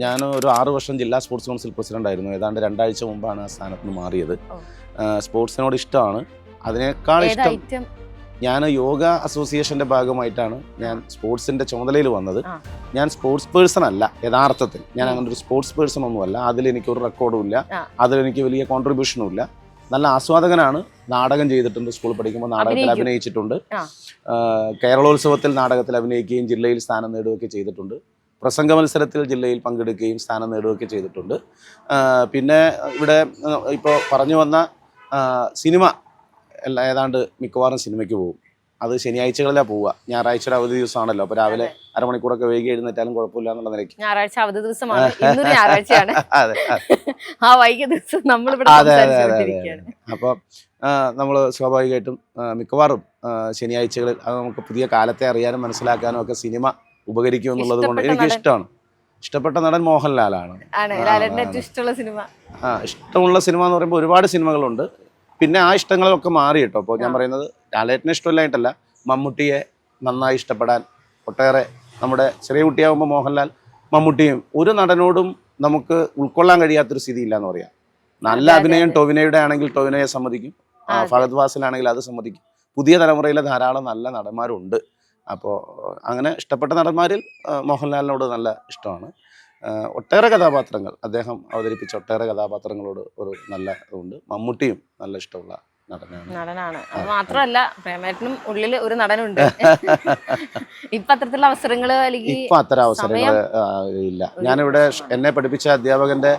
ഞാൻ ഒരു 6 വർഷം ജില്ലാ സ്പോർട്സ് കൗൺസിൽ പ്രസിഡന്റ് ആയിരുന്നു. ഏതാണ്ട് 2 ആഴ്ച മുമ്പാണ് ആ സ്ഥാനത്ത് നിന്ന് മാറിയത്. സ്പോർട്സിനോട് ഇഷ്ടമാണ്. അതിനേക്കാൾ ഇഷ്ടം ഞാൻ യോഗ അസോസിയേഷൻ്റെ ഭാഗമായിട്ടാണ് ഞാൻ സ്പോർട്സിൻ്റെ ചുമതലയിൽ വന്നത്. ഞാൻ സ്പോർട്സ് പേഴ്സൺ അല്ല യഥാർത്ഥത്തിൽ. ഞാൻ അങ്ങനെ ഒരു സ്പോർട്സ് പേഴ്സൺ ഒന്നുമല്ല. അതിലെനിക്കൊരു റെക്കോർഡും ഇല്ല, അതിലെനിക്ക് വലിയ കോൺട്രിബ്യൂഷനും ഇല്ല. നല്ല ആസ്വാദകനാണ്. നാടകം ചെയ്തിട്ടുണ്ട്, സ്കൂൾ പഠിക്കുമ്പോൾ നാടകത്തിൽ അഭിനയിച്ചിട്ടുണ്ട്. കേരളോത്സവത്തിൽ നാടകത്തിൽ അഭിനയിക്കുകയും ജില്ലയിൽ സ്ഥാനം നേടുകയൊക്കെ ചെയ്തിട്ടുണ്ട്. പ്രസംഗ മത്സരത്തിൽ ജില്ലയിൽ പങ്കെടുക്കുകയും സ്ഥാനം നേടുകയൊക്കെ ചെയ്തിട്ടുണ്ട്. പിന്നെ ഇവിടെ ഇപ്പോൾ പറഞ്ഞു വന്ന സിനിമ ഏതാണ്ട് മിക്കവാറും സിനിമയ്ക്ക് പോകും. അത് ശനിയാഴ്ചകളിലാണ് പോവുക. ഞായറാഴ്ചയുടെ അവധി ദിവസമാണല്ലോ, അപ്പോൾ രാവിലെ അരമണിക്കൂറൊക്കെ വൈകി എഴുന്നേറ്റാലും കുഴപ്പമില്ല എന്നുള്ള നിലയ്ക്ക്. ഞായറാഴ്ച അവധി ദിവസമാണ്, ഇന്നൊരു ഞായറാഴ്ചയാണ്. ആ വൈകിയ ദിവസം നമ്മളിവിടെ. അപ്പോൾ നമ്മൾ സ്വാഭാവികമായിട്ടും മിക്കവാറും ശനിയാഴ്ചകളിൽ അത് നമുക്ക് പുതിയ കാലത്തെ അറിയാനും മനസ്സിലാക്കാനും ഒക്കെ സിനിമ ഉപകരിക്കും എന്നുള്ളത് കൊണ്ട് എനിക്ക് ഇഷ്ടമാണ്. ഇഷ്ടപ്പെട്ട നടൻ മോഹൻലാലാണ്. ഇഷ്ടമുള്ള സിനിമ എന്ന് പറയുമ്പോൾ ഒരുപാട് സിനിമകളുണ്ട്. പിന്നെ ആ ഇഷ്ടങ്ങളൊക്കെ മാറി കേട്ടോ. അപ്പോൾ ഞാൻ പറയുന്നത് ലാലേട്ടനെ ഇഷ്ടമില്ലായിട്ടല്ല, മമ്മൂട്ടിയെ നന്നായി ഇഷ്ടപ്പെടാൻ ഒട്ടേറെ. നമ്മുടെ ചെറിയ കുട്ടിയാകുമ്പോൾ മോഹൻലാൽ മമ്മൂട്ടിയും ഒരു നടനോടും നമുക്ക് ഉൾക്കൊള്ളാൻ കഴിയാത്തൊരു സ്ഥിതി ഇല്ല എന്ന് പറയാം. നല്ല അഭിനയം ടൊവിനോയുടെ ആണെങ്കിൽ ടൊവിനോയെ സമ്മതിക്കും, ഫഹദ് ഫാസിലാണെങ്കിൽ അത് സമ്മതിക്കും. പുതിയ തലമുറയിലെ ധാരാളം നല്ല നടന്മാരുണ്ട്. അപ്പോൾ അങ്ങനെ ഇഷ്ടപ്പെട്ട നടന്മാരിൽ മോഹൻലാലിനോട് നല്ല ഇഷ്ടമാണ്. ഒട്ടേറെ കഥാപാത്രങ്ങൾ അദ്ദേഹം അവതരിപ്പിച്ച ഒട്ടേറെ കഥാപാത്രങ്ങളോട് ഒരു നല്ല ഇതുണ്ട്. മമ്മൂട്ടിയും നല്ല ഇഷ്ടമുള്ള നടനാണ്. അത് മാത്രമല്ല, പ്രേമേട്ടനും ഉള്ളിൽ ഒരു നടനുണ്ട്. ഇപ്പൊ അത്തരത്തിലുള്ള അവസരങ്ങൾ ഇപ്പൊ അത്തരം അവസരങ്ങൾ ഇല്ല. ഞാനിവിടെ എന്നെ പഠിപ്പിച്ച അധ്യാപകന്റെ